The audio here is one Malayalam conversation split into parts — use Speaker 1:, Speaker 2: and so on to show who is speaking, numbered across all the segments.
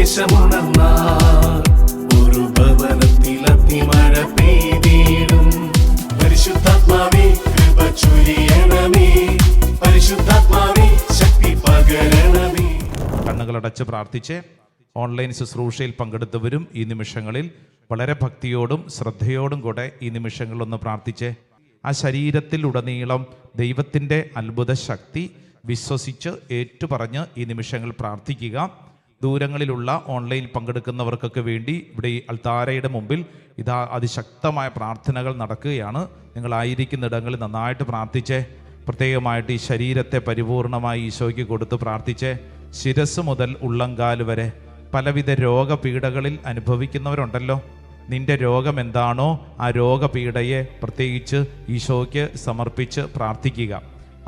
Speaker 1: സുവിശേഷമുണർന്നാൽ ഒരു ഭവനത്തിൽ അഗ്നിമഴ പെയ്തിടും. പരിശുദ്ധാത്മാവേ കൃപ ചൊരിയണമേ, പരിശുദ്ധാത്മാവേ ശക്തി പകരണമേ.
Speaker 2: കണ്ണുകളടച്ച് പ്രാർത്ഥിച്ച് ഓൺലൈൻ ശുശ്രൂഷയിൽ പങ്കെടുത്തവരും ഈ നിമിഷങ്ങളിൽ വളരെ ഭക്തിയോടും ശ്രദ്ധയോടും കൂടെ ഈ നിമിഷങ്ങളിലൊന്ന് പ്രാർത്ഥിച്ച് ആ ശരീരത്തിലുടനീളം ദൈവത്തിൻ്റെ അത്ഭുത ശക്തി വിശ്വസിച്ച് ഏറ്റുപറഞ്ഞ് ഈ നിമിഷങ്ങൾ പ്രാർത്ഥിക്കുക. ദൂരങ്ങളിലുള്ള ഓൺലൈൻ പങ്കെടുക്കുന്നവർക്കൊക്കെ വേണ്ടി ഇവിടെ ഈ അൾത്താരയുടെ മുമ്പിൽ ഇതാ അതിശക്തമായ പ്രാർത്ഥനകൾ നടക്കുകയാണ്. നിങ്ങളായിരിക്കുന്നിടങ്ങളിൽ നന്നായിട്ട് പ്രാർത്ഥിച്ച് പ്രത്യേകമായിട്ട് ഈ ശരീരത്തെ പരിപൂർണമായി ഈശോയ്ക്ക് കൊടുത്ത് പ്രാർത്ഥിച്ച് ശിരസ് മുതൽ ഉള്ളങ്കാൽ വരെ പലവിധ രോഗപീഠകളിൽ അനുഭവിക്കുന്നവരുണ്ടല്ലോ. നിന്റെ രോഗം എന്താണോ ആ രോഗപീഠയെ പ്രത്യേകിച്ച് ഈശോയ്ക്ക് സമർപ്പിച്ച് പ്രാർത്ഥിക്കുക.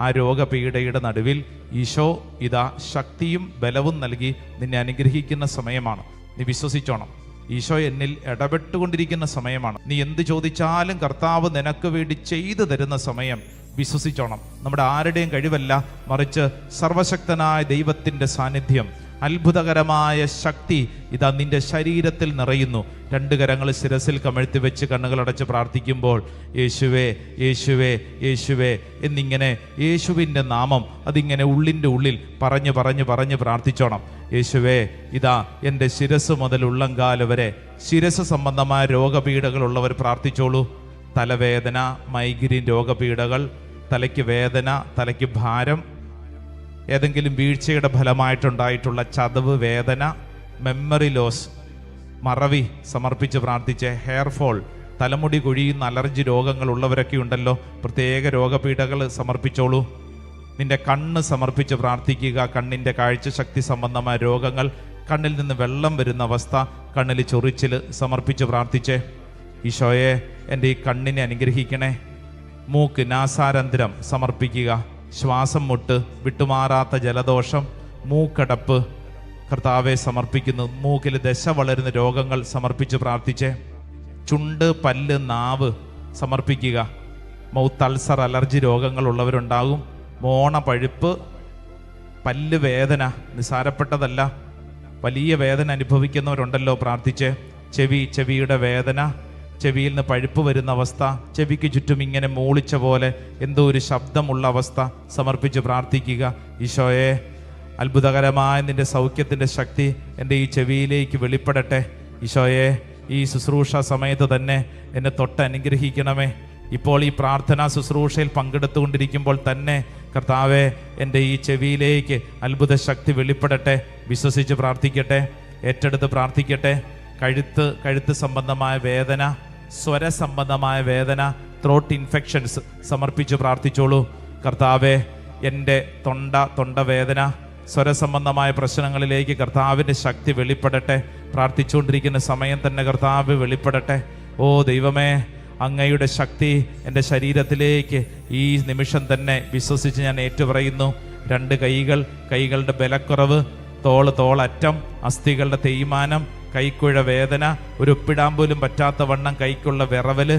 Speaker 2: ആ രോഗപീഠയുടെ നടുവിൽ ഈശോ ഇതാ ശക്തിയും ബലവും നൽകി നിന്നെ അനുഗ്രഹിക്കുന്ന സമയമാണ്. നീ വിശ്വസിച്ചോണം, ഈശോ എന്നിൽ ഇടപെട്ടുകൊണ്ടിരിക്കുന്ന സമയമാണ്. നീ എന്ത് ചോദിച്ചാലും കർത്താവ് നിനക്ക് വേണ്ടി ചെയ്തു തരുന്ന സമയം. വിശ്വസിച്ചോണം. നമ്മുടെ ആരുടെയും കഴിവല്ല, മറിച്ച് സർവശക്തനായ ദൈവത്തിൻ്റെ സാന്നിധ്യം, അത്ഭുതകരമായ ശക്തി ഇതാ നിന്റെ ശരീരത്തിൽ നിറയുന്നു. രണ്ട് കരങ്ങൾ ശിരസിൽ കമഴ്ത്തി വെച്ച് കണ്ണുകളടച്ച് പ്രാർത്ഥിക്കുമ്പോൾ യേശുവേ യേശുവേ യേശുവേ എന്നിങ്ങനെ യേശുവിൻ്റെ നാമം അതിങ്ങനെ ഉള്ളിൻ്റെ ഉള്ളിൽ പറഞ്ഞ് പറഞ്ഞ് പറഞ്ഞ് പ്രാർത്ഥിച്ചോണം. യേശുവേ ഇതാ എൻ്റെ ശിരസ് മുതൽ ഉള്ളങ്കാല് വരെ ശിരസ് സംബന്ധമായ രോഗപീഠകളുള്ളവർ പ്രാർത്ഥിച്ചോളൂ. തലവേദന, മൈഗ്രെയിൻ രോഗപീഠകൾ, തലയ്ക്ക് വേദന, തലയ്ക്ക് ഭാരം, ഏതെങ്കിലും വീഴ്ചയുടെ ഫലമായിട്ടുണ്ടായിട്ടുള്ള ചതവ് വേദന, മെമ്മറി ലോസ്, മറവി സമർപ്പിച്ച് പ്രാർത്ഥിച്ച് ഹെയർ ഫോൾ, തലമുടി കൊഴിയുന്ന അലർജി രോഗങ്ങളുള്ളവരൊക്കെ ഉണ്ടല്ലോ, പ്രത്യേക രോഗപീഠകൾ സമർപ്പിച്ചോളൂ. നിന്റെ കണ്ണ് സമർപ്പിച്ച് പ്രാർത്ഥിക്കുക. കണ്ണിൻ്റെ കാഴ്ചശക്തി സംബന്ധമായ രോഗങ്ങൾ, കണ്ണിൽ നിന്ന് വെള്ളം വരുന്ന അവസ്ഥ, കണ്ണിൽ ചൊറിച്ചിൽ സമർപ്പിച്ച് പ്രാർത്ഥിച്ച് ഈശോയെ എൻ്റെ ഈ കണ്ണിനെ അനുഗ്രഹിക്കണേ. മൂക്ക്, നാസാരന്ധ്രം സമർപ്പിക്കുക. ശ്വാസം മുട്ട്, വിട്ടുമാറാത്ത ജലദോഷം, മൂക്കടപ്പ് കർത്താവെ സമർപ്പിക്കുന്നു. മൂക്കിൽ ദശ വളരുന്ന രോഗങ്ങൾ സമർപ്പിച്ച് പ്രാർത്ഥിച്ച് ചുണ്ട്, പല്ല്, നാവ് സമർപ്പിക്കുക. മൗത്ത് അൾസർ, അലർജി രോഗങ്ങളുള്ളവരുണ്ടാകും. മോണ പഴുപ്പ്, പല്ല് വേദന നിസാരപ്പെട്ടതല്ല, വലിയ വേദന അനുഭവിക്കുന്നവരുണ്ടല്ലോ, പ്രാർത്ഥിച്ച് ചെവിയുടെ വേദന, ചെവിയിൽ നിന്ന് പഴുപ്പ് വരുന്ന അവസ്ഥ, ചെവിക്ക് ചുറ്റും ഇങ്ങനെ മൂളിച്ച പോലെ എന്തോ ഒരു ശബ്ദമുള്ള അവസ്ഥ സമർപ്പിച്ച് പ്രാർത്ഥിക്കുക. ഈശോയെ അത്ഭുതകരമായ നിന്റെ സൗഖ്യത്തിൻ്റെ ശക്തി എൻ്റെ ഈ ചെവിയിലേക്ക് വെളിപ്പെടട്ടെ. ഈശോയെ ഈ ശുശ്രൂഷ സമയത്ത് തന്നെ എന്നെ തൊട്ട് അനുഗ്രഹിക്കണമേ. ഇപ്പോൾ ഈ പ്രാർത്ഥനാ ശുശ്രൂഷയിൽ പങ്കെടുത്തുകൊണ്ടിരിക്കുമ്പോൾ തന്നെ കർത്താവെ എൻ്റെ ഈ ചെവിയിലേക്ക് അത്ഭുത ശക്തി വെളിപ്പെടട്ടെ. വിശ്വസിച്ച് പ്രാർത്ഥിക്കട്ടെ, ഏറ്റെടുത്ത് പ്രാർത്ഥിക്കട്ടെ. കഴുത്ത് സംബന്ധമായ വേദന, സ്വര സംബന്ധമായ വേദന, ത്രോട്ട് ഇൻഫെക്ഷൻസ് സമർപ്പിച്ച് പ്രാർത്ഥിച്ചോളൂ. കർത്താവെ എൻ്റെ തൊണ്ടവേദന, സ്വരസംബന്ധമായ പ്രശ്നങ്ങളിലേക്ക് കർത്താവിൻ്റെ ശക്തി വെളിപ്പെടട്ടെ. പ്രാർത്ഥിച്ചുകൊണ്ടിരിക്കുന്ന സമയം തന്നെ കർത്താവ് വെളിപ്പെടട്ടെ. ഓ ദൈവമേ, അങ്ങയുടെ ശക്തി എൻ്റെ ശരീരത്തിലേക്ക് ഈ നിമിഷം തന്നെ വിശ്വസിച്ച് ഞാൻ ഏറ്റുപറയുന്നു. രണ്ട് കൈകളുടെ ബലക്കുറവ്, തോളറ്റം, അസ്ഥികളുടെ തേയ്മാനം, കൈക്കുഴ വേദന, ഒരു ഒപ്പിടാൻ പോലും പറ്റാത്ത വണ്ണം കൈക്കുള്ള വിറവല്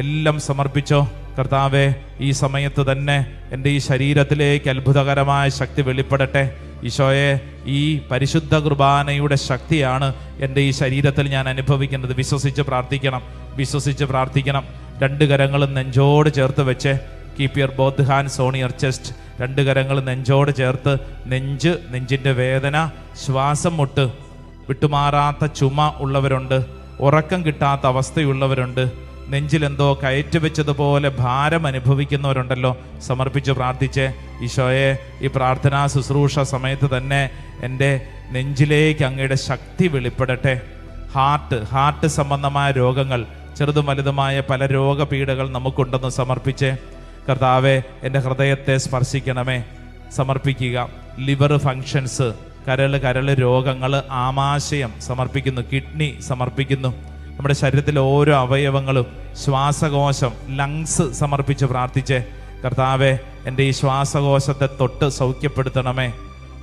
Speaker 2: എല്ലാം സമർപ്പിച്ചോ. കർത്താവെ ഈ സമയത്ത് തന്നെ എൻ്റെ ഈ ശരീരത്തിലേക്ക് അത്ഭുതകരമായ ശക്തി വെളിപ്പെടട്ടെ. ഈശോയെ ഈ പരിശുദ്ധ കുർബാനയുടെ ശക്തിയാണ് എൻ്റെ ഈ ശരീരത്തിൽ ഞാൻ അനുഭവിക്കുന്നത്. വിശ്വസിച്ച് പ്രാർത്ഥിക്കണം. രണ്ട് കരങ്ങളും നെഞ്ചോട് ചേർത്ത് വെച്ച് keep your both hands on your chest. രണ്ട് കരങ്ങളും നെഞ്ചോട് ചേർത്ത് നെഞ്ചിൻ്റെ വേദന, ശ്വാസം മുട്ട്, വിട്ടുമാറാത്ത ചുമ ഉള്ളവരുണ്ട്, ഉറക്കം കിട്ടാത്ത അവസ്ഥയുള്ളവരുണ്ട്, നെഞ്ചിലെന്തോ കയറ്റി വെച്ചതുപോലെ ഭാരം അനുഭവിക്കുന്നവരുണ്ടല്ലോ, സമർപ്പിച്ച് പ്രാർത്ഥിച്ച് ഈശോയെ ഈ പ്രാർത്ഥനാ ശുശ്രൂഷ സമയത്ത് തന്നെ എൻ്റെ നെഞ്ചിലേക്ക് അങ്ങയുടെ ശക്തി വെളിപ്പെടട്ടെ. ഹാർട്ട് സംബന്ധമായ രോഗങ്ങൾ, ചെറുതും വലുതുമായ പല രോഗപീഠകൾ നമുക്കുണ്ടെന്ന് സമർപ്പിച്ച് കർത്താവെ എൻ്റെ ഹൃദയത്തെ സ്പർശിക്കണമേ. സമർപ്പിക്കുക. ലിവർ ഫങ്ഷൻസ്, കരള് രോഗങ്ങൾ, ആമാശയം സമർപ്പിക്കുന്നു. കിഡ്നി സമർപ്പിക്കുന്നു. നമ്മുടെ ശരീരത്തിലെ ഓരോ അവയവങ്ങളും, ശ്വാസകോശം, ലങ്സ് സമർപ്പിച്ച് പ്രാർത്ഥിച്ച് കർത്താവെ എൻ്റെ ഈ ശ്വാസകോശത്തെ തൊട്ട് സൗഖ്യപ്പെടുത്തണമേ.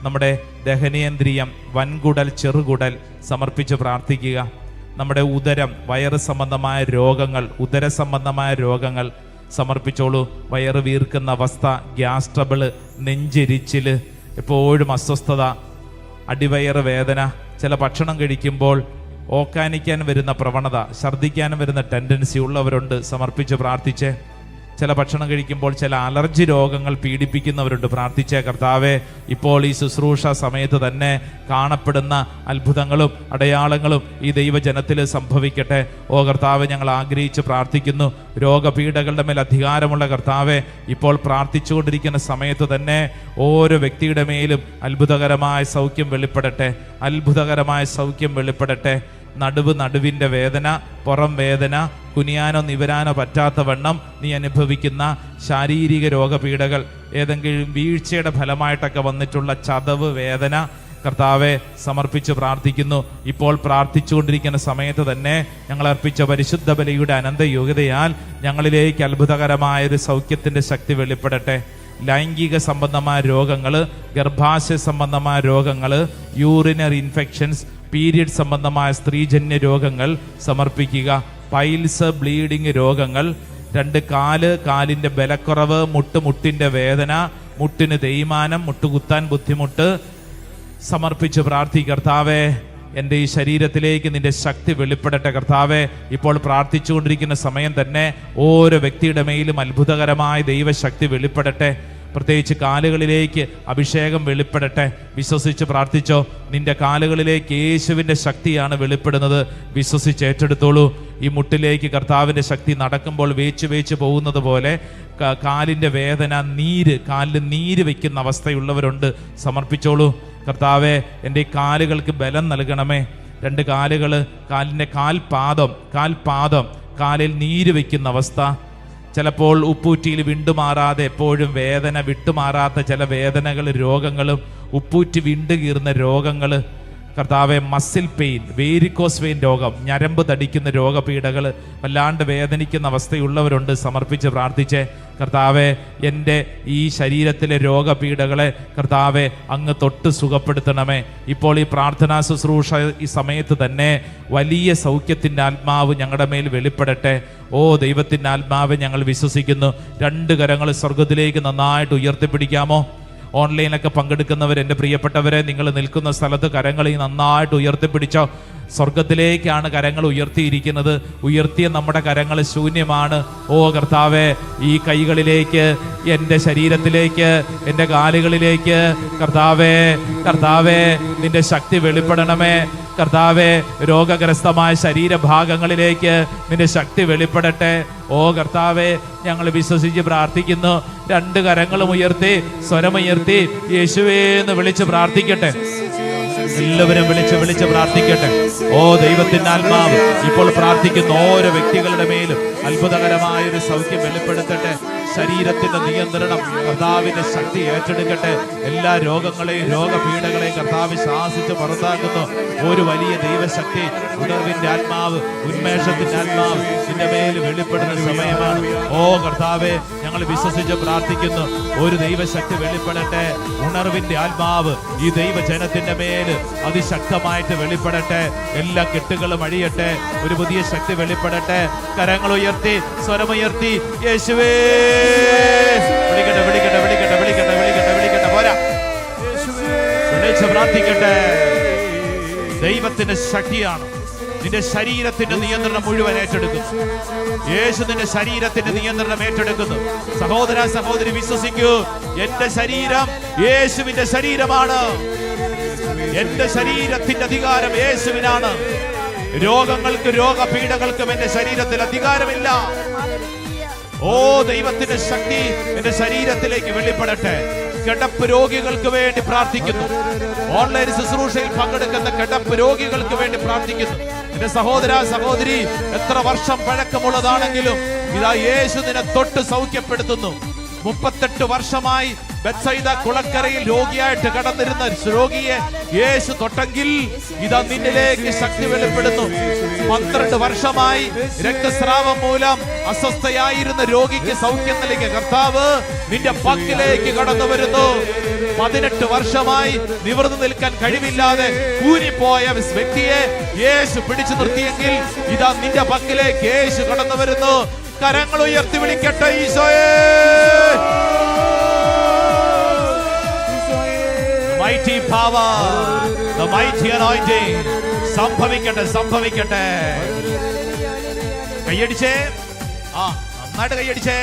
Speaker 2: നമ്മുടെ ദഹനേന്ദ്രിയം, വൻകുടൽ, ചെറുകുടൽ സമർപ്പിച്ച് പ്രാർത്ഥിക്കുക. നമ്മുടെ ഉദരം, വയറ് സംബന്ധമായ രോഗങ്ങൾ, ഉദര സംബന്ധമായ രോഗങ്ങൾ സമർപ്പിച്ചോളൂ. വയറ് വീർക്കുന്ന അവസ്ഥ, ഗ്യാസ് ട്രബിള്, നെഞ്ചെരിച്ചില്, എപ്പോഴും അസ്വസ്ഥത, അടിവയറ് വേദന, ചില ഭക്ഷണം കഴിക്കുമ്പോൾ ഓക്കാനിക്കാൻ വരുന്ന പ്രവണത, ഛർദ്ദിക്കാനും വരുന്ന ടെൻഡൻസി ഉള്ളവരുണ്ട്, സമർപ്പിച്ച് പ്രാർത്ഥിച്ചേ. ചില ഭക്ഷണം കഴിക്കുമ്പോൾ ചില അലർജി രോഗങ്ങൾ പീഡിപ്പിക്കുന്നവരുണ്ട്, പ്രാർത്ഥിച്ചേ. കർത്താവെ, ഇപ്പോൾ ഈ ശുശ്രൂഷ സമയത്ത് തന്നെ കാണപ്പെടുന്ന അത്ഭുതങ്ങളും അടയാളങ്ങളും ഈ ദൈവജനത്തിൽ സംഭവിക്കട്ടെ. ഓ കർത്താവെ, ഞങ്ങൾ ആഗ്രഹിച്ച് പ്രാർത്ഥിക്കുന്നു. രോഗപീഠകളുടെ മേൽ അധികാരമുള്ള കർത്താവെ, ഇപ്പോൾ പ്രാർത്ഥിച്ചുകൊണ്ടിരിക്കുന്ന സമയത്ത് തന്നെ ഓരോ വ്യക്തിയുടെ മേലും അത്ഭുതകരമായ സൗഖ്യം വെളിപ്പെടട്ടെ, അത്ഭുതകരമായ സൗഖ്യം വെളിപ്പെടട്ടെ. നടുവിൻ്റെ വേദന, പുറം വേദന, കുനിയാനോ നിവരാനോ പറ്റാത്ത വണ്ണം നീ അനുഭവിക്കുന്ന ശാരീരിക രോഗപീഠകൾ, ഏതെങ്കിലും വീഴ്ചയുടെ ഫലമായിട്ടൊക്കെ വന്നിട്ടുള്ള ചതവ് വേദന, കർത്താവെ സമർപ്പിച്ച് പ്രാർത്ഥിക്കുന്നു. ഇപ്പോൾ പ്രാർത്ഥിച്ചുകൊണ്ടിരിക്കുന്ന സമയത്ത് തന്നെ ഞങ്ങൾ അർപ്പിച്ച പരിശുദ്ധ ബലിയുടെ അനന്തയോഗ്യതയാൽ ഞങ്ങളിലേക്ക് അത്ഭുതകരമായൊരു സൗഖ്യത്തിൻ്റെ ശക്തി വെളിപ്പെടട്ടെ. ലൈംഗിക സംബന്ധമായ രോഗങ്ങൾ, ഗർഭാശയ സംബന്ധമായ രോഗങ്ങൾ, യൂറിനറി ഇൻഫെക്ഷൻസ്, പീരിയഡ് സംബന്ധമായ സ്ത്രീജന്യ രോഗങ്ങൾ സമർപ്പിക്കുക. പൈൽസ്, ബ്ലീഡിങ് രോഗങ്ങൾ, 2 കാല്, കാലിൻ്റെ ബലക്കുറവ്, മുട്ടിൻ്റെ വേദന, മുട്ടിന് തേയ്മാനം, മുട്ടുകുത്താൻ ബുദ്ധിമുട്ട് സമർപ്പിച്ച് പ്രാർത്ഥിക്കുക. കർത്താവേ, എൻ്റെ ഈ ശരീരത്തിലേക്ക് നിന്റെ ശക്തി വെളിപ്പെടട്ടെ. കർത്താവെ, ഇപ്പോൾ പ്രാർത്ഥിച്ചുകൊണ്ടിരിക്കുന്ന സമയം തന്നെ ഓരോ വ്യക്തിയുടെ മേലും അത്ഭുതകരമായ ദൈവശക്തി വെളിപ്പെടട്ടെ. പ്രത്യേകിച്ച് കാലുകളിലേക്ക് അഭിഷേകം വെളിപ്പെടട്ടെ. വിശ്വസിച്ച് പ്രാർത്ഥിച്ചോ. നിന്റെ കാലുകളിലേക്ക് യേശുവിൻ്റെ ശക്തിയാണ് വെളിപ്പെടുന്നത്. വിശ്വസിച്ച് ഏറ്റെടുത്തോളൂ. ഈ മുട്ടിലേക്ക് കർത്താവിൻ്റെ ശക്തി നടക്കുമ്പോൾ വേച്ച് പോകുന്നത് പോലെ കാലിൻ്റെ വേദന, കാലിൽ നീര് വയ്ക്കുന്ന അവസ്ഥയുള്ളവരുണ്ട്, സമർപ്പിച്ചോളൂ. കർത്താവെ, എൻ്റെ ഈ കാലുകൾക്ക് ബലം നൽകണമേ. 2 കാലുകൾ, കാലിൻ്റെ കാൽപാദം കാലിൽ നീര് വയ്ക്കുന്ന അവസ്ഥ, ചിലപ്പോൾ ഉപ്പൂറ്റിയിൽ വിണ്ടുമാറാതെ എപ്പോഴും വേദന വിട്ടുമാറാത്ത ചില വേദനകൾ, രോഗങ്ങളും ഉപ്പൂറ്റി വിണ്ടുകീറുന്ന രോഗങ്ങൾ, കർത്താവെ, മസിൽ പെയിൻ, വേരിക്കോസ് വെയിൻ രോഗം, ഞരമ്പ് തടിക്കുന്ന രോഗപീഠകൾ, വല്ലാണ്ട് വേദനിക്കുന്ന അവസ്ഥയുള്ളവരുണ്ട്, സമർപ്പിച്ച് പ്രാർത്ഥിച്ചേ. കർത്താവെ, എൻ്റെ ഈ ശരീരത്തിലെ രോഗപീഠകളെ കർത്താവെ അങ്ങ് തൊട്ട് സുഖപ്പെടുത്തണമേ. ഇപ്പോൾ ഈ പ്രാർത്ഥനാ ശുശ്രൂഷ ഈ സമയത്ത് തന്നെ വലിയ സൗഖ്യത്തിൻ്റെ ആത്മാവ് ഞങ്ങളുടെ മേൽ വെളിപ്പെടട്ടെ. ഓ ദൈവത്തിൻ്റെ ആത്മാവ്, ഞങ്ങൾ വിശ്വസിക്കുന്നു. 2 കരങ്ങൾ സ്വർഗത്തിലേക്ക് നന്നായിട്ട് ഉയർത്തിപ്പിടിക്കാമോ? ഓൺലൈനിലൊക്കെ പങ്കെടുക്കുന്നവർ, എൻ്റെ പ്രിയപ്പെട്ടവരെ, നിങ്ങൾ നിൽക്കുന്ന സ്ഥലത്ത് കരങ്ങൾ നന്നായിട്ട് ഉയർത്തിപ്പിടിച്ചോ. സ്വർഗത്തിലേക്കാണ് കരങ്ങൾ ഉയർത്തിയിരിക്കുന്നത്. ഉയർത്തിയ നമ്മുടെ കരങ്ങൾ ശൂന്യമാണ്. ഓ കർത്താവെ, ഈ കൈകളിലേക്ക്, എൻ്റെ ശരീരത്തിലേക്ക്, എൻ്റെ കാലുകളിലേക്ക് കർത്താവേ നിന്റെ ശക്തി വെളിപ്പെടണമേ. കർത്താവെ, രോഗഗ്രസ്തമായ ശരീരഭാഗങ്ങളിലേക്ക് നിന്റെ ശക്തി വെളിപ്പെടട്ടെ. ഓ കർത്താവെ, ഞങ്ങൾ വിശ്വസിച്ച് പ്രാർത്ഥിക്കുന്നു. 2 കരങ്ങളും ഉയർത്തി, സ്വരമുയർത്തി യേശുവേ എന്ന് വിളിച്ച് പ്രാർത്ഥിക്കട്ടെ. എല്ലാവരും വിളിച്ച് പ്രാർത്ഥിക്കട്ടെ. ഓ ദൈവത്തിന്റെ ആത്മാവ് ഇപ്പോൾ പ്രാർത്ഥിക്കുന്ന ഓരോ വ്യക്തികളുടെ മേലും അത്ഭുതകരമായൊരു സൗഖ്യം വെളിപ്പെടുത്തട്ടെ. ശരീരത്തിന്റെ നിയന്ത്രണം കർത്താവിന്റെ ശക്തി ഏറ്റെടുക്കട്ടെ. എല്ലാ രോഗങ്ങളെയും രോഗപീഠകളെയും കർത്താവ് ശാസിച്ച് പുറത്താക്കുന്നു. ഒരു വലിയ ദൈവശക്തി, ഉണർവിന്റെ ആത്മാവ്, ഉന്മേഷത്തിന്റെ ആത്മാവ് നിന്റെ മേൽ വെളിപ്പെടുന്ന സമയമാണ്. ഓ കർത്താവെ, ഞങ്ങൾ വിശ്വസിച്ച് പ്രാർത്ഥിക്കുന്നു. ഒരു ദൈവശക്തി വെളിപ്പെടട്ടെ. ഉണർവിന്റെ ആത്മാവ് ഈ ദൈവജനത്തിന്റെ മേൽ അതിശക്തമായിട്ട് വെളിപ്പെടട്ടെ. എല്ലാ കെട്ടുകളും അഴിയട്ടെ. ഒരു പുതിയ ശക്തി വെളിപ്പെടട്ടെ. കരങ്ങൾ ഉയർത്തി, സ്വരമുയർത്തി യേശുവേ വിളിക്കട്ടെ. പോരാ, വിളിച്ച് പ്രാർത്ഥിക്കട്ടെ. ദൈവത്തിന്റെ ശക്തിയാണ് നിന്റെ ശരീരത്തിന്റെ നിയന്ത്രണം മുഴുവൻ ഏറ്റെടുക്കുന്നു. യേശു നിന്റെ ശരീരത്തിന്റെ നിയന്ത്രണം ഏറ്റെടുക്കുന്നു. സഹോദര സഹോദരി, വിശ്വസിക്കൂ. എന്റെ ശരീരം യേശുവിന്റെ ശരീരമാണ്. എന്റെ ശരീരത്തിന്റെ അധികാരം യേശുവിനാണ്. രോഗങ്ങൾക്ക്, രോഗപീഠകൾക്കും എന്റെ ശരീരത്തിൽ അധികാരമില്ല. ഓ ദൈവത്തിന്റെ ശക്തി എന്റെ ശരീരത്തിലേക്ക് വെളിപ്പെടട്ടെ. കിടപ്പ് രോഗികൾക്ക് വേണ്ടി പ്രാർത്ഥിക്കുന്നു. ഓൺലൈൻ ശുശ്രൂഷയിൽ പങ്കെടുക്കുന്ന കിടപ്പ് രോഗികൾക്ക് വേണ്ടി പ്രാർത്ഥിക്കുന്നു. എന്റെ സഹോദര സഹോദരി, എത്ര വർഷം പഴക്കമുള്ളതാണെങ്കിലും ഇതാ യേശു നിന്നെ തൊട്ട് സൗഖ്യപ്പെടുത്തുന്നു. 38 വർഷമായി ബെത്സൈദ കുളക്കരയിൽ രോഗിയായിട്ട് കടന്നിരുന്ന രോഗിയെ യേശു തൊട്ടെങ്കിൽ ഇതാ നിന്നിലേക്ക് ശക്തി വെളിപ്പെടുന്നു. 12 വർഷമായി രക്തസ്രാവം മൂലം അസ്വസ്ഥയായിരുന്ന രോഗിക്ക് സൗഖ്യം നൽകിയ കർത്താവ് നിന്റെ പക്കലേക്ക് കടന്നു വരുന്നു. 18 വർഷമായി നിവർന്നു നിൽക്കാൻ കഴിവില്ലാതെ കൂരിപ്പോയ വ്യക്തിയെ യേശു പിടിച്ചു നിർത്തിയെങ്കിൽ ഇതാ നിന്റെ പക്കലേക്ക് യേശു കടന്നു വരുന്നു. കരങ്ങൾ ഉയർത്തി വിളിക്കട്ടെ, ഈശോയേ. Mighty power, The mighty anointing. സംഭവിക്കട്ടെ. കൈയടിച്ചേ. നന്നായിട്ട് കൈയടിച്ചേ.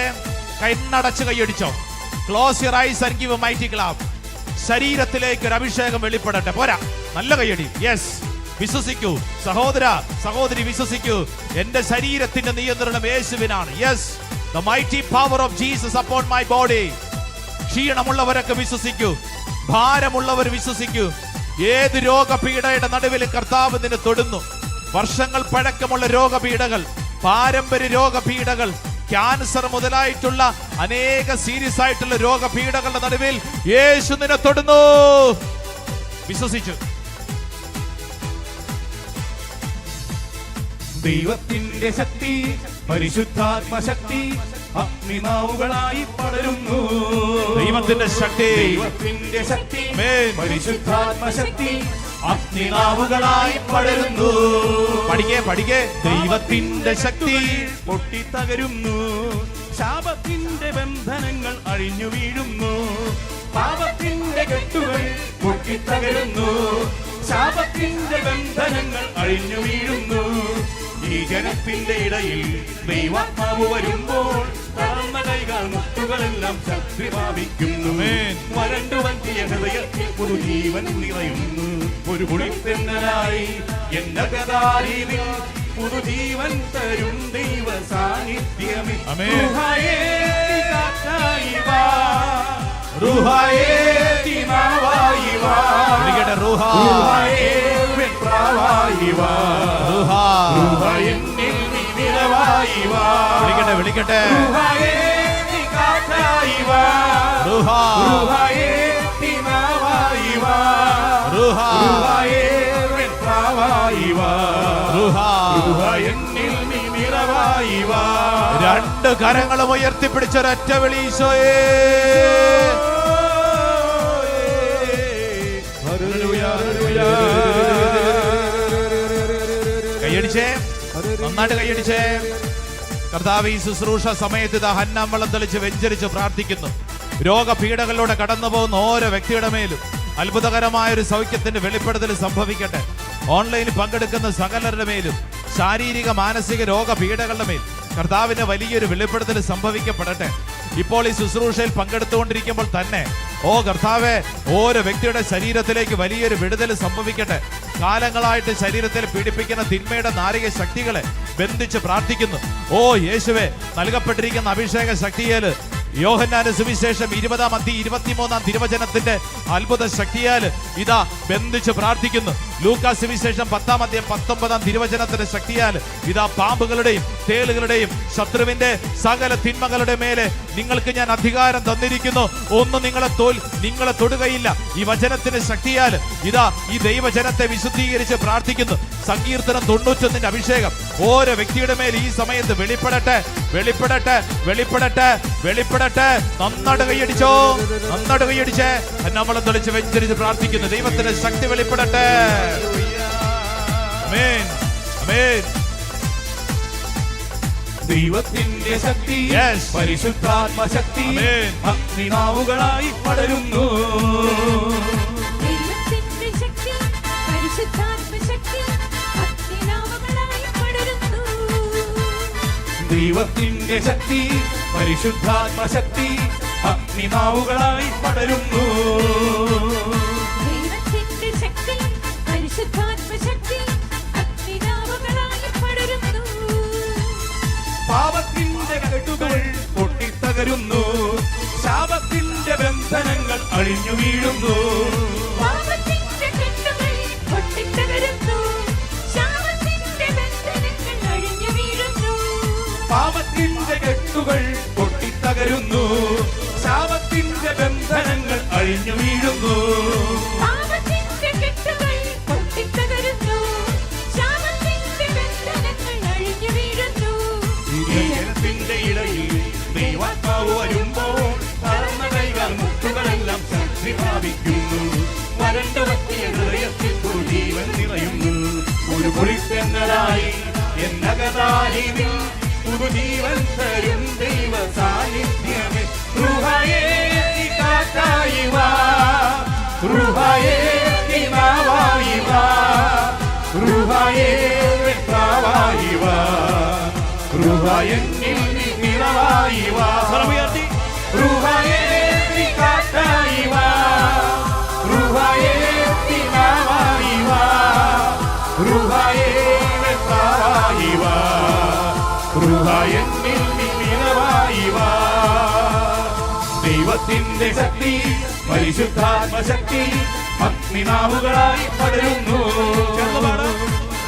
Speaker 2: കണ്ണടച്ച് കൈയടിച്ചോ. Close your eyes and give a mighty clap. ശരീരത്തിലേക്ക് ഒരു അഭിഷേകം വെളിപ്പെടട്ടെ. പോരാ, നല്ല കൈയടി. യെസ്, വിശ്വസിക്കൂ സഹോദര സഹോദരി, വിശ്വസിക്കൂ. എന്റെ ശരീരത്തിന്റെ നിയന്ത്രണം യേശുവിനാണ്. Yes, the mighty power of Jesus upon my body. ക്ഷീണമുള്ളവരൊക്കെ വിശ്വസിക്കൂ, ഭാരമുള്ളവർ വിശ്വസിക്കൂ. ഏത് രോഗപീഠയുടെ നടുവിൽ കർത്താവ് നിന്നെ തൊടുന്നു. വർഷങ്ങൾ പഴക്കമുള്ള രോഗപീഠകൾ, പാരമ്പര്യ രോഗപീഠകൾ, ക്യാൻസർ മുതലായിട്ടുള്ള അനേക സീരിയസ് ആയിട്ടുള്ള രോഗപീഠകളുടെ നടുവിൽ യേശു നിന്നെ തൊടുന്നു. വിശ്വസിച്ചു.
Speaker 1: ദൈവത്തിന്റെ ശക്തി, പരിശുദ്ധാത്മശക്തി അഗ്നിനാവുകളായി പടരുന്നു.
Speaker 2: ദൈവത്തിന്റെ ശക്തി,
Speaker 1: പരിശുദ്ധാത്മശക്തി അഗ്നിനാവുകളായി പടരുന്നു.
Speaker 2: പഠിക്കേ.
Speaker 1: ദൈവത്തിന്റെ ശക്തി പൊട്ടിത്തകരുന്നു. ശാപത്തിന്റെ ബന്ധനങ്ങൾ അഴിഞ്ഞു വീഴുന്നു. പാപത്തിന്റെ കെട്ടുകൾ പൊട്ടിത്തകരുന്നു. ശാപത്തിന്റെ ബന്ധനങ്ങൾ അഴിഞ്ഞു വീഴുന്നു. ഈ ജനത്തിന്റെ ഇടയിൽ ദൈവാത്മാവ് വരുമ്പോൾ താഴ്ന്ന കൈകൾ മുട്ടുകളെല്ലാം ശക്തി പ്രാപിക്കുന്നു. വരണ്ടു വന്തിയ ഹൃദയത്തിൽ പുതുജീവൻ നിറയുന്നു. ഒരു കുളിപ്പെന്നലായി എന്റെ ഗതാരീതിൽ പുതുജീവൻ തരും ദൈവ സാന്നിധ്യമേ. റുഹായേ കാറ്റായി വാ, റുഹായേ തീനാവായി വാ, റുഹായേ വെൺപ്രാവായി വാ, റുഹായെന്നിൽ നീ നിറവായി വാ,
Speaker 2: വിളിക്കട്ടെ.
Speaker 1: റുഹായേ നീ കാറ്റായി വാ, റുഹായേ തീനാവായി വാ, റുഹായേ വെൺപ്രാവായി വാ, റുഹായെന്നിൽ നീ നിറവായി വാ.
Speaker 2: രണ്ട് കരങ്ങളും ഉയർത്തിപ്പിടിച്ചൊരൊറ്റ വിളി ഈശോയേ. കൈയടിച്ചേ, നന്നായിട്ട് കൈയടിച്ചേ. കർത്താവ് ഈ ശുശ്രൂഷ സമയത്ത് ഇതാ ഹന്നാമ്പളം തെളിച്ച് വെഞ്ചരിച്ച് പ്രാർത്ഥിക്കുന്നു. രോഗപീഠകളിലൂടെ കടന്നു പോകുന്ന ഓരോ വ്യക്തിയുടെ മേലും അത്ഭുതകരമായൊരു സൗഖ്യത്തിന്റെ വെളിപ്പെടുത്തൽ സംഭവിക്കട്ടെ. ഓൺലൈനിൽ പങ്കെടുക്കുന്ന സകലരുടെ മേലും ശാരീരിക മാനസിക രോഗപീഠകളുടെ മേൽ കർത്താവിന്റെ വലിയൊരു വെളിപ്പെടുത്തൽ സംഭവിക്കപ്പെടട്ടെ. ഇപ്പോൾ ഈ ശുശ്രൂഷയിൽ പങ്കെടുത്തുകൊണ്ടിരിക്കുമ്പോൾ തന്നെ കർത്താവെ, ഓരോ വ്യക്തിയുടെ ശരീരത്തിലേക്ക് വലിയൊരു വിടുതൽ സംഭവിക്കട്ടെ. കാലങ്ങളായിട്ട് ശരീരത്തിൽ പീഡിപ്പിക്കുന്ന തിന്മയുടെ നാരിക ശക്തികളെ ബന്ധിച്ച് പ്രാർത്ഥിക്കുന്നു. യേശുവെ, നൽകപ്പെട്ടിരിക്കുന്ന അഭിഷേക ശക്തിയാൽ യോഹന്നാന്റെ സുവിശേഷം 20-23 തിരുവചനത്തിന്റെ അത്ഭുത ശക്തിയാൽ ഇതാ ബന്ധിച്ച് പ്രാർത്ഥിക്കുന്നു. ലൂക്കാ സുവിശേഷം 10-19 തിരുവചനത്തിന്റെ ശക്തിയാൽ ഇതാ പാമ്പുകളുടെയും തേളുകളുടെയും ശത്രുവിന്റെ സകല തിന്മകളുടെ മേലെ നിങ്ങൾക്ക് ഞാൻ അധികാരം തന്നിരിക്കുന്നു. ഒന്നും നിങ്ങളെ തൊടുകയില്ല. ഈ വചനത്തിന്റെ ശക്തിയാൽ ഇതാ ഈ ദൈവജനത്തെ വിശുദ്ധീകരിച്ച് പ്രാർത്ഥിക്കുന്നു. സങ്കീർത്തനം 91 അഭിഷേകം ഓരോ വ്യക്തിയുടെ മേൽ ഈ സമയത്ത് വെളിപ്പെടട്ടെ. നന്നായിട്ട് കൈയടിച്ചേ. നമ്മളെ തെളിച്ച് വെഞ്ചരിച്ച് പ്രാർത്ഥിക്കുന്നു. ദൈവത്തിന്റെ ശക്തി വെളിപ്പെടട്ടെ. ആമേൻ, ആമേൻ.
Speaker 1: ദൈവത്തിന്റെ ശക്തി, പരിശുദ്ധാത്മശക്തി അഗ്നിനാവുകളായി പടരുന്നു.
Speaker 3: ദൈവത്തിന്റെ ശക്തി, പരിശുദ്ധാത്മശക്തി അഗ്നിനാവുകളായി പടരുന്നു.
Speaker 1: ദൈവത്തിന്റെ ശക്തി, പരിശുദ്ധാത്മശക്തി അഗ്നിനാവുകളായി പടരുന്നു.
Speaker 3: ദൈവത്തിന്റെ ശക്തി, പരിശുദ്ധാത്മശക്തി അഗ്നിനാവുകളായി പടരുന്നു.
Speaker 1: പാപത്തിന്റെ കെട്ടുകൾ പൊട്ടിത്തകരുന്നു. ശാപത്തിന്റെ ബന്ധനങ്ങൾ അഴിഞ്ഞു വീഴുന്നു.
Speaker 3: പാപത്തിന്റെ കെട്ടുകൾ പൊട്ടിത്തകരുന്നു. ശാപത്തിന്റെ ബന്ധനങ്ങൾ അഴിഞ്ഞു വീഴുന്നു.
Speaker 1: പാപത്തിന്റെ കെട്ടുകൾ പൊട്ടിത്തകരുന്നു. ശാപത്തിന്റെ ബന്ധനങ്ങൾ അഴിഞ്ഞു വീഴുന്നു.
Speaker 3: പാപത്തിന്റെ കെട്ടുകൾ പൊട്ടിത്തകരുന്നു. ശാപത്തിന്റെ ബന്ധനങ്ങൾ അഴിഞ്ഞു വീഴുന്നു.
Speaker 1: ഈ ജനത്തിന്റെ ഇടയിൽ ദൈവാത്മാവ് വരുമ്പോൾ താഴ്ന്ന കൈകൾ മുട്ടുകളെല്ലാം ശക്തി പ്രാപിക്കുന്നു. വരണ്ടു വറ്റിയ ഹൃദയത്തിൽ ജീവൻ നിറയുന്നു. ഒരു കുളിപ്പെന്നലായി എന്നകതാരിവിൽ പുതുജീവൻ തരും ദൈവ സാന്നിധ്യമേ. റുഹായേ കാറ്റായി വാ, റുഹായേ തീനാവായി എന്നിൽ നീ നിറവായി വാ. സ്വരമുയർത്തി. റൂഹായേ നീ കാറ്റായി വാ. റൂഹായേ നീ നാവായി വാ. റൂഹായേ വെപ്പായി വാ. റൂഹായേ എന്നിൽ നീ നിറവായി വാ. ദൈവത്തിന്റെ ശക്തി പരിശുദ്ധാത്മശക്തി അഗ്നിനാവുകളായി പടരുന്നു.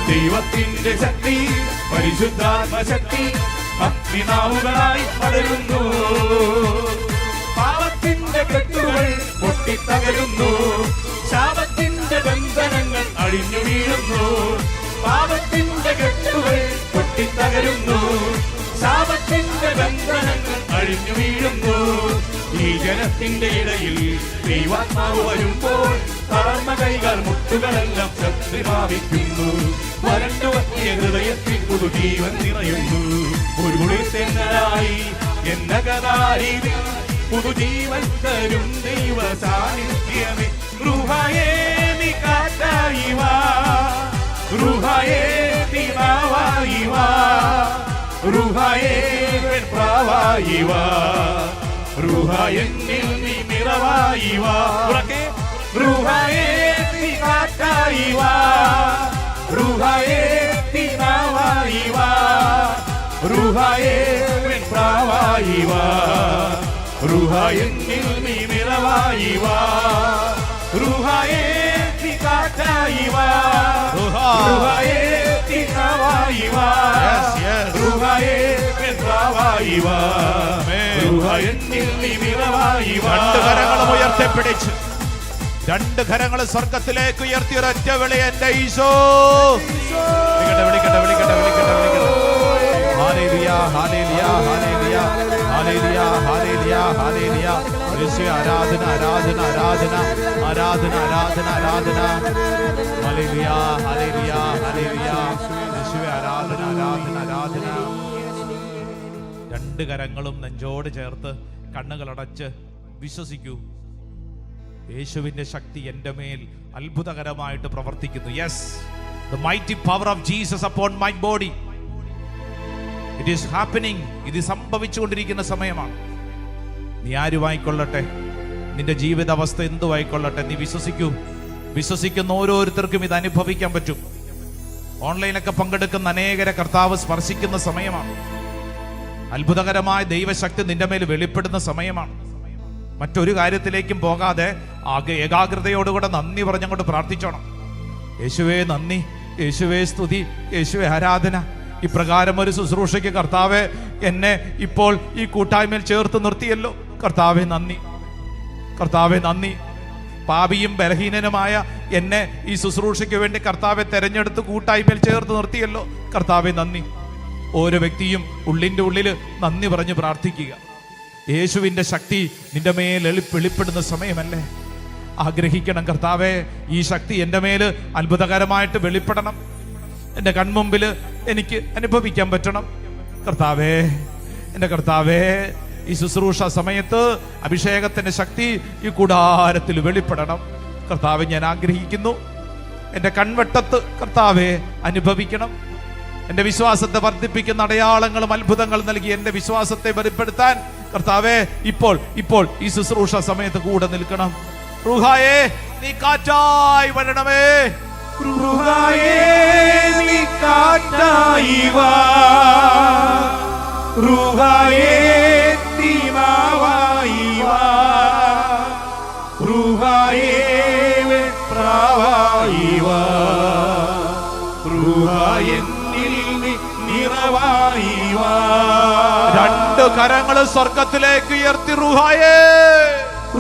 Speaker 1: ദൈവത്തിന്റെ ശക്തി പരിശുദ്ധാത്മശക്തി അഗ്നിനാവുകളായി പടരുന്നു. പാപത്തിന്റെ കെട്ടുകൾ പൊട്ടിത്തകരുന്നു. ശാപത്തിന്റെ ബന്ധനങ്ങൾ അഴിഞ്ഞു വീഴുന്നു. പാപത്തിന്റെ കെട്ടുകൾ പൊട്ടിത്തകരുന്നു. ശാപത്തിന്റെ ബന്ധനങ്ങൾ അഴിഞ്ഞു വീഴുന്നു. ഈ ജനത്തിന്റെ ഇടയിൽ ദൈവാത്മാവ് വരുമ്പോൾ താഴ്ന്ന കൈകൾ മുട്ടുകളെല്ലാം ശക്തി പ്രാപിക്കുന്നു. വരണ്ടു വത്തിയ ഹൃദയത്തിൽ പുതുജീവൻ നിറയുന്നു. ഒരു കുളിർത്തെന്നലായി എന്നകതാരിൽ പുതുജീവൻ തരും ദൈവ സാന്നിധ്യമേ. റൂഹായേ നീ കാറ്റായി വാ. റൂഹായേ നീ നാവായി വാ. റൂഹായേ പ്രാവായി വാ. റൂഹായേ എന്നിൽ നീ നിറവായി വാ. റൂഹായേ നീ കാറ്റായി വാ. റൂഹായേ നീ നാവായി വാ. റൂഹായേ പ്രാവായി വാ. റൂഹായേ എന്നിൽ നീ നിറവായി വാ. റൂഹായേ നീ കാറ്റായി വാ. റൂഹായേ നീ നാവായി വാ. റൂഹായേ പ്രാവായി വാ. റൂഹായേ എന്നിൽ നീ നിറവായി വാ.
Speaker 2: രണ്ട് കരങ്ങളും ഉയർത്തിപ്പിടിച്ച് രണ്ട് കരങ്ങൾ സ്വർഗത്തിലേക്ക് ഉയർത്തി ഒരൊറ്റ വിളി, എന്റെ ഈശോ. വിളിക്കട്ടെ വിളിക്കട്ടെ വിളിക്കട്ടെ വിളിക്കട്ടെ വിളിക്കട്ടെ. Hallelujah hallelujah hallelujah hallelujah hallelujah hallelujah. യേശുവേ ആരാധന ആരാധന ആരാധന ആരാധന ആരാധന ആരാധന. Hallelujah hallelujah hallelujah. യേശുവേ ആരാധന ആരാധന ആരാധന. രണ്ട് കരങ്ങളും നെഞ്ചോട് ചേർത്ത് കണ്ണുകളടച്ച് വിശ്വസിക്കൂ. യേശുവിന്റെ ശക്തി എൻ്റെ മേൽ അത്ഭുതകരമായിട്ട് പ്രവർത്തിക്കുന്നു. Yes, the mighty power of Jesus upon my body. It is happening. ഇത് സംഭവിച്ചുകൊണ്ടിരിക്കുന്ന സമയമാണ്. നീ ആരുമായിക്കൊള്ളട്ടെ, നിന്റെ ജീവിതാവസ്ഥ എന്തുമായിക്കൊള്ളട്ടെ, നീ വിശ്വസിക്കൂ. വിശ്വസിക്കുന്ന ഓരോരുത്തർക്കും ഇത് അനുഭവിക്കാൻ പറ്റും. ഓൺലൈനൊക്കെ പങ്കെടുക്കുന്ന അനേകരെ കർത്താവ് സ്പർശിക്കുന്ന സമയമാണ്. അത്ഭുതകരമായ ദൈവശക്തി നിന്റെ മേൽ വെളിപ്പെടുന്ന സമയമാണ്. മറ്റൊരു കാര്യത്തിലേക്കും പോകാതെ ഏകാഗ്രതയോടുകൂടെ നന്ദി പറഞ്ഞങ്ങോട്ട് പ്രാർത്ഥിച്ചോണം. യേശുവേ നന്ദി, യേശുവേ സ്തുതി, യേശുവേ ആരാധന. ഇപ്രകാരം ഒരു ശുശ്രൂഷയ്ക്ക് കർത്താവെ എന്നെ ഇപ്പോൾ ഈ കൂട്ടായ്മയിൽ ചേർത്ത് നിർത്തിയല്ലോ. കർത്താവെ നന്ദി, കർത്താവെ നന്ദി. പാപിയും ബലഹീനനുമായ എന്നെ ഈ ശുശ്രൂഷയ്ക്ക് വേണ്ടി കർത്താവെ തെരഞ്ഞെടുത്ത് കൂട്ടായ്മയിൽ ചേർത്ത് നിർത്തിയല്ലോ. കർത്താവെ നന്ദി. ഓരോ വ്യക്തിയും ഉള്ളിൻ്റെ ഉള്ളിൽ നന്ദി പറഞ്ഞ് പ്രാർത്ഥിക്കുക. യേശുവിൻ്റെ ശക്തി നിന്റെ മേൽ വെളിപ്പെടുന്ന സമയമല്ലേ? ആഗ്രഹിക്കണം, കർത്താവേ ഈ ശക്തി എൻ്റെ മേൽ അത്ഭുതകരമായിട്ട് വെളിപ്പെടണം, എൻ്റെ കൺമുമ്പിൽ എനിക്ക് അനുഭവിക്കാൻ പറ്റണം. കർത്താവേ, എൻ്റെ കർത്താവേ, ഈ ശുശ്രൂഷ സമയത്ത് അഭിഷേകത്തിൻ്റെ ശക്തി ഈ കൂടാരത്തിൽ വെളിപ്പെടണം. കർത്താവെ ഞാൻ ആഗ്രഹിക്കുന്നു. എൻ്റെ കൺവെട്ടത്ത് കർത്താവെ അനുഭവിക്കണം. എൻ്റെ വിശ്വാസത്തെ വർദ്ധിപ്പിക്കുന്ന അടയാളങ്ങളും അത്ഭുതങ്ങളും നൽകി എൻ്റെ വിശ്വാസത്തെ വെളിപ്പെടുത്താൻ കർത്താവെ ഇപ്പോൾ ഈ ശുശ്രൂഷ സമയത്ത് കൂടെ നിൽക്കണം. റൂഹായേ നീ കാറ്റായി വരണമേ.
Speaker 1: റൂഹായേ നീ കാറ്റായി വാ. റൂഹായേ നീ നാവായി വാ. റൂഹായേ പ്രാവായി വാ. റൂഹായേ നിറവായി വാ.
Speaker 2: രണ്ട് കരങ്ങൾ സ്വർഗത്തിലേക്ക് ഉയർത്തി റൂഹായേ,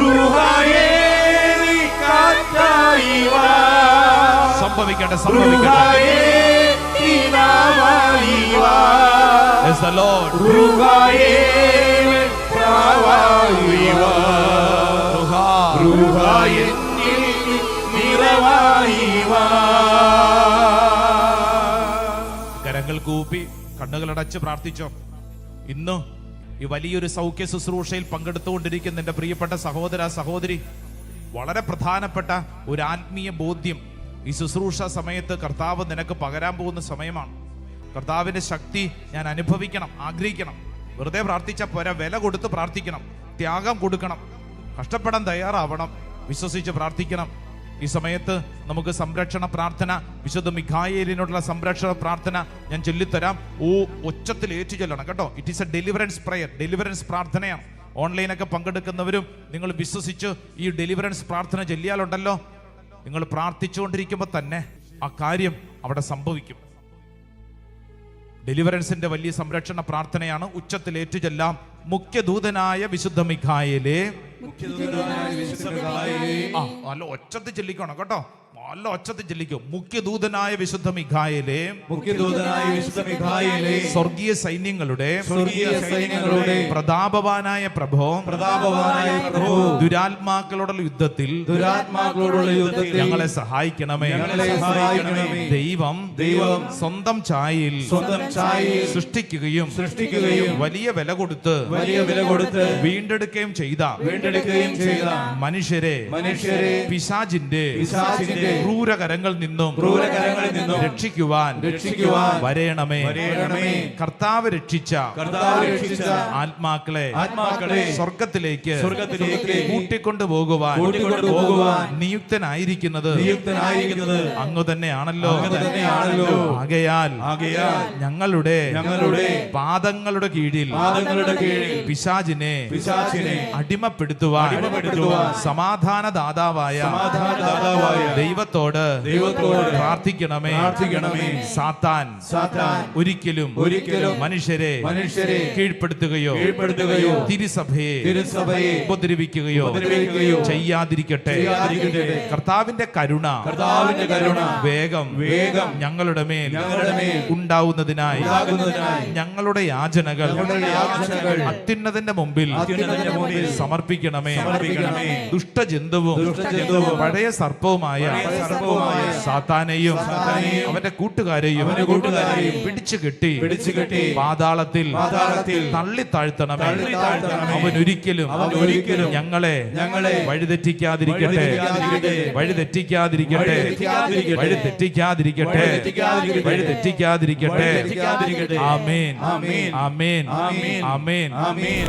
Speaker 1: റൂഹായേ നീ കാറ്റായി വാ.
Speaker 2: സംഭവിക്കട്ടെ,
Speaker 1: റൂഹായേ നീ നാവായി വാ.
Speaker 2: Yes, the Lord.
Speaker 1: റൂഹായേ പ്രാവായി വാ. റൂഹായേ നിറവായി വാ.
Speaker 2: കരങ്ങൾ കൂപ്പി കണ്ണുകളടച്ച് പ്രാർത്ഥിച്ചോ. ഇന്ന് ഈ വലിയൊരു സൗഖ്യ ശുശ്രൂഷയിൽ പങ്കെടുത്തുകൊണ്ടിരിക്കുന്ന എൻ്റെ പ്രിയപ്പെട്ട സഹോദര സഹോദരി, വളരെ പ്രധാനപ്പെട്ട ഒരു ആത്മീയ ബോധ്യം ഈ ശുശ്രൂഷ സമയത്ത് കർത്താവ് നിനക്ക് പകരാൻ പോകുന്ന സമയമാണ്. കർത്താവിൻ്റെ ശക്തി ഞാൻ അനുഭവിക്കണം, ആഗ്രഹിക്കണം. വെറുതെ പ്രാർത്ഥിച്ച പോരാ, വില കൊടുത്ത് പ്രാർത്ഥിക്കണം, ത്യാഗം കൊടുക്കണം, കഷ്ടപ്പെടാൻ തയ്യാറാവണം, വിശ്വസിച്ച് പ്രാർത്ഥിക്കണം. ഈ സമയത്ത് നമുക്ക് സംരക്ഷണ പ്രാർത്ഥന, വിശുദ്ധ മിഖായേലിനോടുള്ള സംരക്ഷണ പ്രാർത്ഥന ഞാൻ ചൊല്ലിത്തരാം. ഒച്ചത്തിൽ ഏറ്റു ചൊല്ലണം കേട്ടോ. It is a deliverance prayer, deliverance പ്രാർത്ഥനയാണ്. ഓൺലൈനൊക്കെ പങ്കെടുക്കുന്നവരും നിങ്ങൾ വിശ്വസിച്ച് ഈ ഡെലിവറൻസ് പ്രാർത്ഥന ചൊല്ലിയാലുണ്ടല്ലോ, നിങ്ങൾ പ്രാർത്ഥിച്ചുകൊണ്ടിരിക്കുമ്പോൾ തന്നെ ആ കാര്യം അവിടെ സംഭവിക്കും. ഡെലിവറൻസിന്റെ വലിയ സംരക്ഷണ പ്രാർത്ഥനയാണ്. ഉച്ചത്തിൽ ഏറ്റുചൊല്ലാം. മുഖ്യദൂതനായ വിശുദ്ധ മിഖായേലേ, നല്ല ഒച്ചത്തിൽ ചൊല്ലിക്കണം കേട്ടോ, നല്ല ഒച്ചത്തിൽ ചൊല്ലിക്കും. മുഖ്യദൂതനായ വിശുദ്ധ മിഖായേലേ,
Speaker 1: മുഖ്യദൂതനായ വിശുദ്ധ മിഖായേലേ,
Speaker 2: സ്വർഗീയ സൈന്യങ്ങളുടെ
Speaker 1: പ്രതാപവാനായ പ്രഭോ,
Speaker 2: ദുരാത്മാക്കളോടുള്ള യുദ്ധത്തിൽ ഞങ്ങളെ സഹായിക്കണമേ. ദൈവം സ്വന്തം ഛായയിൽ സൃഷ്ടിക്കുകയും വലിയ വില കൊടുത്ത് വീണ്ടെടുക്കുകയും ചെയ്ത മനുഷ്യരെ പിശാചിന്റെ ക്രൂരകരങ്ങളിൽ നിന്നും രക്ഷിക്കുവാൻ വരേണമേ. കർത്താവ് രക്ഷിച്ച ആത്മാക്കളെ സ്വർഗത്തിലേക്ക് കൂട്ടിക്കൊണ്ടു പോകുവാൻ നിയുക്തനായിരിക്കുന്നത് അങ്ങ് തന്നെയാണല്ലോ. ആകയാൽ ഞങ്ങളുടെ പാദങ്ങളുടെ കീഴിൽ പിശാചിനെ അടിമപ്പെടുത്തുവാൻ സമാധാനദാതാവായ ദൈവത്തോട് പ്രാർത്ഥിക്കണമേ. സാത്താൻ ഒരിക്കലും മനുഷ്യരെ കീഴ്പ്പെടുത്തുകയോ തിരുസഭയെ ഉപദ്രവിക്കുകയോ ചെയ്യാതിരിക്കട്ടെ. കർത്താവിന്റെ കരുണ വേഗം ഞങ്ങളുടെ മേൽ ഉണ്ടാവുന്നതിനായി ഞങ്ങളുടെ യാചനകൾ അത്യുന്നതന്റെ മുമ്പിൽ സമർപ്പിക്കണമേ. ദുഷ്ടജന്തുവും പഴയ സർപ്പവുമായ സാത്താനെയും അവന്റെ കൂട്ടുകാരെയും പിടിച്ചു കെട്ടി പാതാളത്തിൽ തള്ളി താഴ്ത്തണമേ. അവൻ ഒരിക്കലും ഞങ്ങളെ വഴിതെറ്റിക്കാതിരിക്കട്ടെ, വഴിതെറ്റിക്കാതിരിക്കട്ടെ, വഴിതെറ്റിക്കാതിരിക്കട്ടെ, വഴിതെറ്റിക്കാതിരിക്കട്ടെ. ആമേൻ, ആമേൻ, ആമേൻ, ആമേൻ.